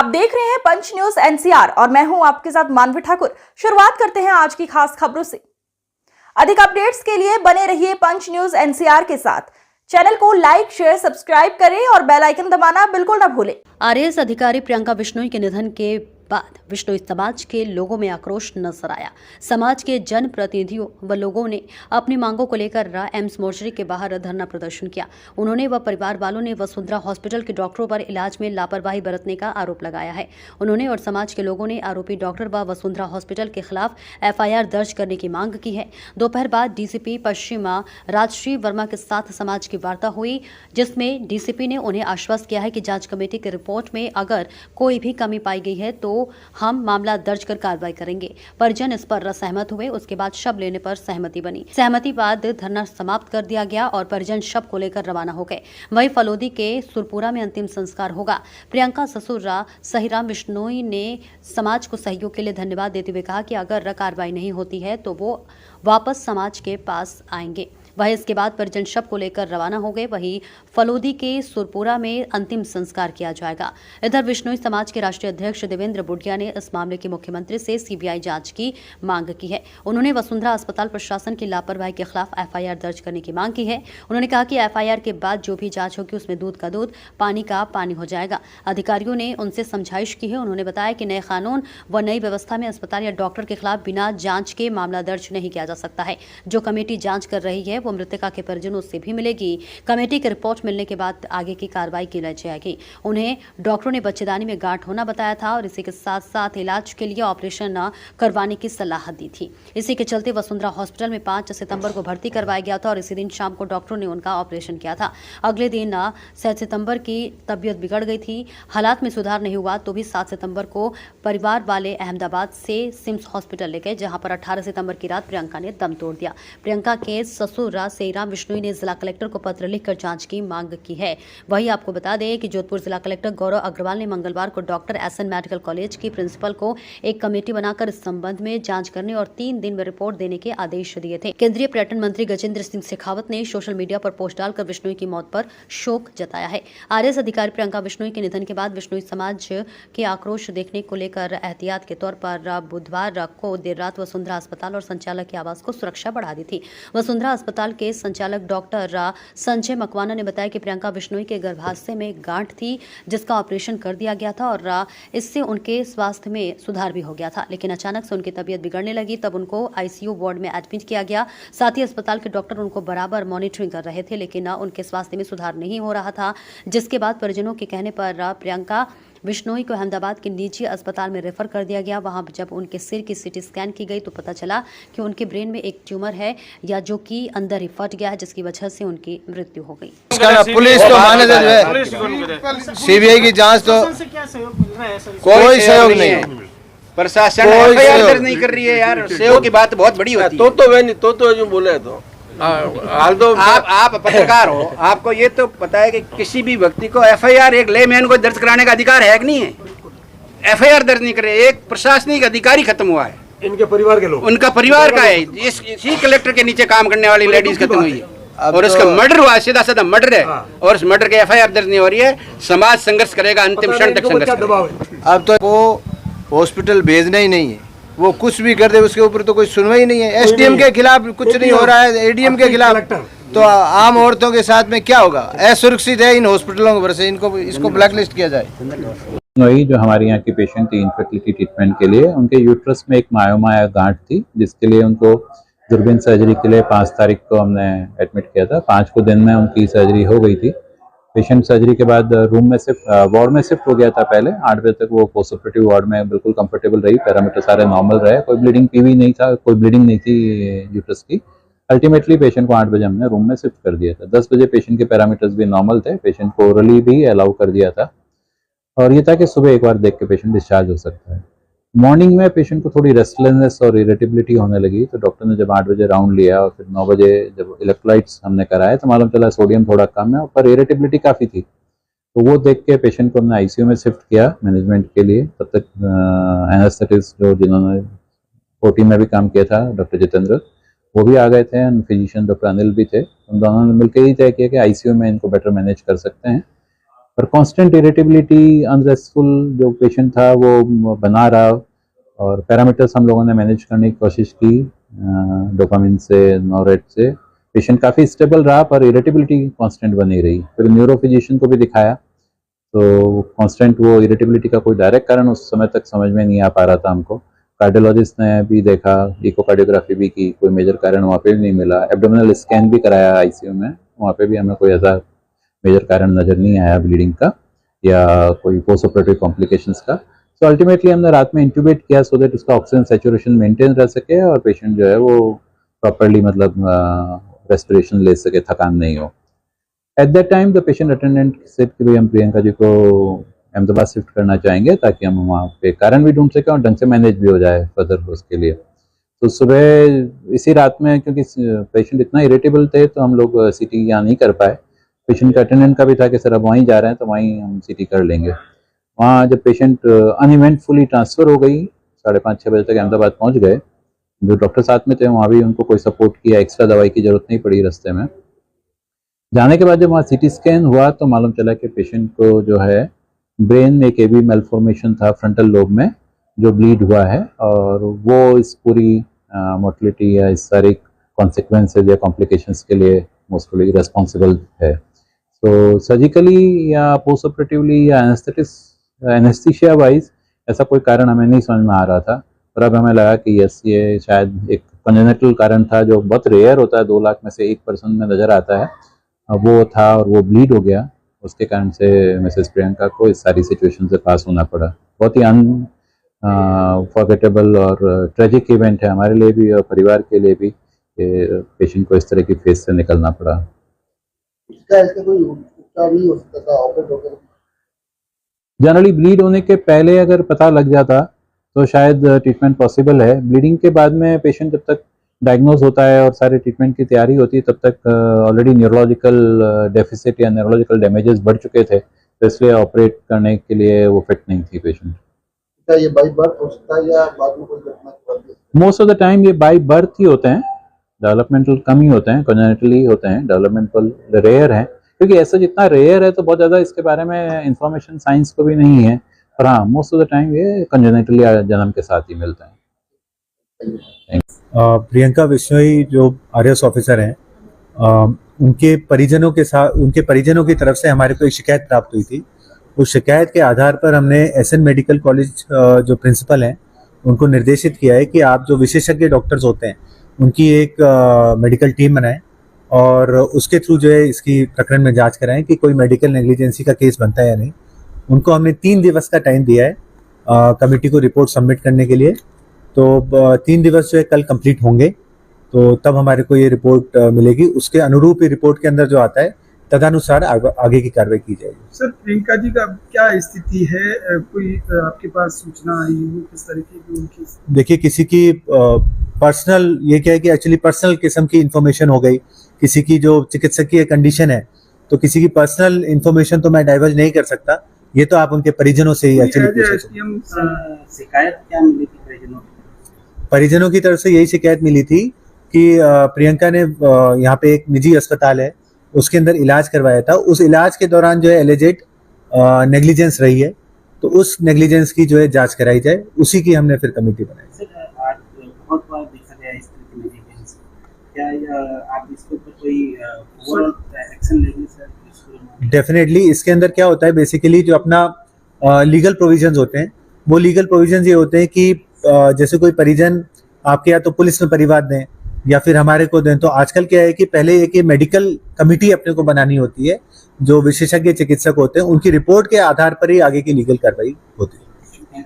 देख रहे हैं पंच न्यूज एनसीआर और मैं हूं आपके साथ मानवी ठाकुर। शुरुआत करते हैं आज की खास खबरों से। अधिक अपडेट्स के लिए बने रहिए पंच न्यूज एनसीआर के साथ। चैनल को लाइक, शेयर, सब्सक्राइब करें और बेल आइकन दबाना बिल्कुल न भूलें। आरएएस अधिकारी प्रियंका बिश्नोई के निधन के बाद बिश्नोई समाज के लोगों में आक्रोश नजर आया। समाज के जनप्रतिनिधियों व लोगों ने अपनी मांगों को लेकर एम्स मोर्चरी के बाहर धरना प्रदर्शन किया। उन्होंने व परिवार वालों ने वसुंधरा हॉस्पिटल के डॉक्टरों पर इलाज में लापरवाही बरतने का आरोप लगाया है। उन्होंने और समाज के लोगों ने आरोपी डॉक्टर व वसुंधरा हॉस्पिटल के खिलाफ एफआईआर दर्ज करने की मांग की है। दोपहर बाद डीसीपी पश्चिमा राजश्री वर्मा के साथ समाज की वार्ता हुई, जिसमें डीसीपी ने उन्हें आश्वस्त किया है कि जांच कमेटी की रिपोर्ट में अगर कोई भी कमी पाई गई है तो हम मामला दर्ज कर कार्रवाई करेंगे। परिजन इस पर सहमत हुए। उसके बाद शव लेने पर सहमति बनी। सहमति बाद धरना समाप्त कर दिया गया और परिजन शव को लेकर रवाना हो गए। वहीं फलोदी के सुरपुरा में अंतिम संस्कार होगा। प्रियंका ससुर सहीराम बिश्नोई ने समाज को सहयोग के लिए धन्यवाद देते हुए कहा कि अगर कार्रवाई नहीं होती है तो वो वापस समाज के पास आएंगे। वहीं इसके बाद परिजन शव को लेकर रवाना हो गए। वहीं फलोदी के सुरपुरा में अंतिम संस्कार किया जाएगा। इधर बिश्नोई समाज के राष्ट्रीय अध्यक्ष देवेंद्र बुडिया ने इस मामले की मुख्यमंत्री से सीबीआई जांच की मांग की है। उन्होंने वसुंधरा अस्पताल प्रशासन की लापरवाही के खिलाफ एफआईआर दर्ज करने की मांग की है। उन्होंने कहा कि एफआईआर के बाद जो भी जांच होगी उसमें दूध का दूध, पानी का पानी हो जाएगा। अधिकारियों ने उनसे समझाइश की है। उन्होंने बताया कि नए कानून व नई व्यवस्था में अस्पताल या डॉक्टर के खिलाफ बिना जांच के मामला दर्ज नहीं किया जा सकता है। जो कमेटी जांच कर रही है वो मृतका के परिजनों से भी मिलेगी। कमेटी की रिपोर्ट मिलने के बाद आगे की कार्रवाई की जाएगी। उन्हें डॉक्टरों ने बच्चेदानी में गांठ होना बताया था और इसी के साथ साथ इलाज के लिए ऑपरेशन करवाने की सलाह दी थी। इसी के चलते वसुंधरा हॉस्पिटल में 5 सितंबर को भर्ती करवाया गया था और इसी दिन शाम को डॉक्टरों ने उनका ऑपरेशन किया था। अगले दिन 7 सितंबर की तबीयत बिगड़ गई थी। हालात में सुधार नहीं हुआ तो भी 7 सितंबर को परिवार वाले अहमदाबाद से सिम्स हॉस्पिटल ले गए, जहां पर 18 सितंबर की रात प्रियंका ने दम तोड़ दिया। प्रियंका के ससुर सहीराम बिश्नोई ने जिला कलेक्टर को पत्र लिखकर जांच की मांग की है। वहीं आपको बता दें कि जोधपुर जिला कलेक्टर गौरव अग्रवाल ने मंगलवार को डॉक्टर एसएन मेडिकल कॉलेज की प्रिंसिपल को एक कमेटी बनाकर इस संबंध में जांच करने और 3 दिन में रिपोर्ट देने के आदेश दिए थे। केंद्रीय पर्यटन मंत्री गजेंद्र सिंह शेखावत ने सोशल मीडिया पर पोस्ट डालकर बिश्नोई की मौत पर शोक जताया है। आरएएस अधिकारी प्रियंका बिश्नोई के निधन के बाद बिश्नोई समाज के आक्रोश देखने को लेकर एहतियात के तौर पर बुधवार को देर रात वसुंधरा अस्पताल और संचालक के आवास को सुरक्षा बढ़ा दी थी। वसुंधरा अस्पताल के संचालक डॉक्टर संजय मकवाना ने बताया कि प्रियंका बिश्नोई के गर्भाशय में गांठ थी, जिसका ऑपरेशन कर दिया गया था और इससे उनके स्वास्थ्य में सुधार भी हो गया था। लेकिन अचानक से उनकी तबीयत बिगड़ने लगी, तब उनको आईसीयू वार्ड में एडमिट किया गया। साथ ही अस्पताल के डॉक्टर उनको बराबर मॉनिटरिंग कर रहे थे, लेकिन उनके स्वास्थ्य में सुधार नहीं हो रहा था। जिसके बाद परिजनों के कहने पर प्रियंका बिश्नोई को अहमदाबाद के निजी अस्पताल में रेफर कर दिया गया। वहां जब उनके सिर की सीटी स्कैन की गई तो पता चला कि उनके ब्रेन में एक ट्यूमर है या जो कि अंदर ही फट गया है, जिसकी वजह से उनकी मृत्यु हो गई। पुलिस तो माने है, सीबीआई की जांच तो कोई सहयोग नहीं है। प्रशासन एफआईआर दर्ज नहीं कर रही है यार। सहयोग की बात बहुत बड़ी होती है। तो वे नहीं तो जो बोले तो हाल तो आप पत्रकार हो, आपको ये तो पता है कि किसी भी व्यक्ति को एफआईआर एक लेमैन को दर्ज कराने का अधिकार है कि नहीं है? एफआईआर दर्ज नहीं करे, एक प्रशासनिक अधिकारी खत्म हुआ है। इनके परिवार के लोग, उनका परिवार का है। इसी कलेक्टर के नीचे काम करने वाली लेडीज खत्म हुई है और उसका मर्डर हुआ है, सीधा साधा मर्डर है। और उस मर्डर के एफआईआर दर्ज नहीं हो रही है। समाज संघर्ष करेगा, अंतिम क्षण तक संघर्ष करेगा। अब तो वो हॉस्पिटल भेजना ही नहीं है, वो कुछ भी कर दे उसके ऊपर तो कोई सुनवाई नहीं है। एसडीएम के खिलाफ कुछ नहीं हो रहा है, एडीएम के खिलाफ, तो आम औरतों के साथ में क्या होगा? असुरक्षित है इन हॉस्पिटलों की वजह से, इसको ब्लैकलिस्ट किया जाए। वही जो हमारे यहाँ की पेशेंट थी इनफर्टिलिटी ट्रीटमेंट के लिए, उनके यूट्रस में एक मायोमा गांठ थी, जिसके लिए उनको दूरबीन सर्जरी के लिए 5 तारीख को हमने एडमिट किया था। 5 को दिन में उनकी सर्जरी हो गई थी। पेशेंट सर्जरी के बाद रूम में वार्ड में शिफ्ट हो गया था। पहले 8 बजे तक वो पोस्ट ऑपरेटिव वार्ड में बिल्कुल कंफर्टेबल रही, पैरामीटर सारे नॉर्मल रहे, कोई ब्लीडिंग पीवी नहीं था, कोई ब्लीडिंग नहीं थी यूट्रस की। अल्टीमेटली पेशेंट को 8 बजे हमने रूम में शिफ्ट कर दिया था। 10 बजे पेशेंट के पैरामीटर्स भी नॉर्मल थे, पेशेंट को ओरली भी अलाउ कर दिया था और ये था कि सुबह एक बार देख के पेशेंट डिस्चार्ज हो सकता है। मॉर्निंग में पेशेंट को थोड़ी रेस्टलेसनेस और इरिटेबिलिटी होने लगी, तो डॉक्टर ने जब 8 बजे राउंड लिया और फिर 9 बजे जब इलेक्ट्रोलाइट्स हमने कराए तो मालूम चला सोडियम थोड़ा कम है, पर इरिटेबिलिटी काफ़ी थी। तो वो देख के पेशेंट को हमने आईसीयू में शिफ्ट किया मैनेजमेंट के लिए। तब तक एनेस्थेटिस्ट जो जिन्होंने ओटी में भी काम किया था, डॉक्टर जितेंद्र, वो भी आ गए थे, फिजिशियन डॉक्टर अनिल भी थे। उन दोनों ने मिलकर ही तय किया कि आईसीयू में इनको बेटर मैनेज कर सकते हैं पर कांस्टेंट इरिटेबिलिटी, अनरेस्टफुल जो पेशेंट था वो बना रहा, और पैरामीटर्स हम लोगों ने मैनेज करने की कोशिश की, डोपामिन से, नोरेट से। पेशेंट काफ़ी स्टेबल रहा पर इरिटेबिलिटी कांस्टेंट बनी रही। फिर न्यूरो फिजिशियन को भी दिखाया तो कांस्टेंट वो इरिटेबिलिटी का कोई डायरेक्ट कारण उस समय तक समझ में नहीं आ पा रहा था हमको। कार्डियोलॉजिस्ट ने भी देखा, इकोकार्डियोग्राफी भी की, कोई मेजर कारण वहाँ पे भी नहीं मिला। एब्डोमिनल स्कैन भी कराया आईसीयू में, वहाँ पे भी हमें कोई ऐसा मेजर कारण नज़र नहीं आया ब्लीडिंग का या कोई पोस्ट ऑपरेटिव कॉम्प्लिकेशंस का। तो अल्टीमेटली हमने रात में इंट्यूबेट किया सो दैट उसका ऑक्सीजन सैचुरेशन मेंटेन रह सके और पेशेंट जो है वो प्रॉपरली मतलब रेस्पिरेशन ले सके, थकान नहीं हो। At that time the patient attendant said कि भाई हम प्रियंका जी को अहमदाबाद शिफ्ट करना चाहेंगे ताकि हम वहाँ पे कारण भी ढूंढ सकें और ढंग से मैनेज भी हो जाए फर्दर उसके लिए। तो सुबह इसी रात में क्योंकि पेशेंट इतना इरिटेबल थे तो हम लोग सीटी यहाँ नहीं कर पाए। पेशेंट का अटेंडेंट का भी था कि सर अब वहीं जा रहे हैं तो वहीं हम सीटी कर लेंगे। वहाँ जब पेशेंट अनइवेंटफुली ट्रांसफ़र हो गई, 5:30-6 बजे तक अहमदाबाद पहुँच गए। जो डॉक्टर साथ में थे वहाँ भी उनको कोई सपोर्ट किया, एक्स्ट्रा दवाई की जरूरत नहीं पड़ी रास्ते में। जाने के बाद जब वहाँ सीटी स्कैन हुआ तो मालूम चला कि पेशेंट को जो है ब्रेन में एक एबी मेलफॉर्मेशन था फ्रंटल लोब में जो ब्लीड हुआ है, और वो इस पूरी मोर्टलिटी या इस सारी कॉन्सिक्वेंसेज या कॉम्प्लिकेशंस के लिए मोस्टली रेस्पॉन्सिबल है। तो सर्जिकली या पोस्ट ऑपरेटिवली या एनेस्थीसिया वाइज ऐसा कोई कारण हमें नहीं समझ में आ रहा था, पर अब हमें लगा कि यस ये शायद एक कंजेनिटल कारण था जो बहुत रेयर होता है, 2 लाख में से 1% में नज़र आता है, वो था और वो ब्लीड हो गया। उसके कारण से मिसेस प्रियंका को इस सारी सिचुएशन से पास होना पड़ा। बहुत ही अनफॉरगेटेबल और ट्रेजिक इवेंट है हमारे लिए भी और परिवार के लिए भी कि पेशेंट को इस तरह की फेज से निकलना पड़ा। इसका कोई उपचार नहीं हो सकता था, ऑपरेट होकर? जनरली ब्लीड होने के पहले अगर पता लग जाता तो शायद ट्रीटमेंट पॉसिबल है। ब्लीडिंग के बाद में पेशेंट जब तक डायग्नोज होता है और सारे ट्रीटमेंट की तैयारी होती है तब तक ऑलरेडी न्यूरोलॉजिकल डेफिसिट या न्यूरोलॉजिकल डैमेजेस बढ़ चुके थे, तो इसलिए ऑपरेट करने के लिए वो फिट नहीं थी पेशेंट। क्या ये बाई बर्थ हो सकता है या बाद में कोई घटना के बाद? मोस्ट ऑफ द टाइम ये बाई बर्थ ही होते हैं, डेवलपमेंटल कम ही होते हैं, कंजेनिटली होते हैं, डेवलपमेंटल रेयर हैं। क्योंकि ऐसा जितना रेयर है तो बहुत ज़्यादा इसके बारे में इंफॉर्मेशन साइंस को भी नहीं है, पर हाँ मोस्ट ऑफ द टाइम ये कंजेनिटली जन्म के साथ ही मिलता है। प्रियंका बिश्नोई जो आरएस ऑफिसर हैं, उनके परिजनों की तरफ से हमारे को एक शिकायत प्राप्त हुई थी। उस शिकायत के आधार पर हमने एसएन मेडिकल कॉलेज जो प्रिंसिपल हैं उनको निर्देशित किया है कि आप जो विशेषज्ञ डॉक्टर्स होते हैं उनकी एक मेडिकल टीम बनाएं और उसके थ्रू जो है इसकी प्रकरण में जांच कराएं कि कोई मेडिकल नेग्लिजेंसी का केस बनता है या नहीं। उनको हमने 3 दिवस का टाइम दिया है कमेटी को रिपोर्ट सबमिट करने के लिए। तो 3 दिवस जो है कल कंप्लीट होंगे तो तब हमारे को ये रिपोर्ट मिलेगी। उसके अनुरूप ही रिपोर्ट के अंदर जो आता है तदनुसार आगे की कार्रवाई की जाएगी। सर प्रियंका जी का क्या स्थिति है, कोई आपके पास सूचना आई हो किस तरीके की उनकी? देखिए किसी की पर्सनल ये क्या है कि एक्चुअली पर्सनल किस्म की इंफॉर्मेशन हो गई, किसी की जो चिकित्सकीय कंडीशन है तो किसी की पर्सनल इंफॉर्मेशन तो मैं डाइवर्ज नहीं कर सकता, ये तो आप उनके परिजनों से ही एक्चुअली पूछे। शिकायत क्या मिली थी परिजनों की तरफ से? यही शिकायत मिली थी कि प्रियंका ने यहाँ पे एक निजी अस्पताल है उसके अंदर इलाज करवाया था, उस इलाज के दौरान जो है एलिजेड नेग्लिजेंस रही है, तो उस नेग्लिजेंस की जो है जांच कराई जाए, उसी की हमने फिर कमेटी बनाई। आज बहुत बार देखा गया इस तरह की नेग्लिजेंस, क्या आप इसके ऊपर कोई एक्शन लेंगे सर? डेफिनेटली इसके अंदर क्या होता है, बेसिकली जो अपना लीगल प्रोविजंस होते हैं वो लीगल प्रोविजंस ये होते हैं कि जैसे कोई परिजन आपके या तो पुलिस में परिवार दें या फिर हमारे को दें, तो आजकल क्या है कि पहले एक मेडिकल कमिटी अपने को बनानी होती है, जो विशेषज्ञ चिकित्सक होते हैं उनकी रिपोर्ट के आधार पर ही आगे की लीगल कार्रवाई होती है।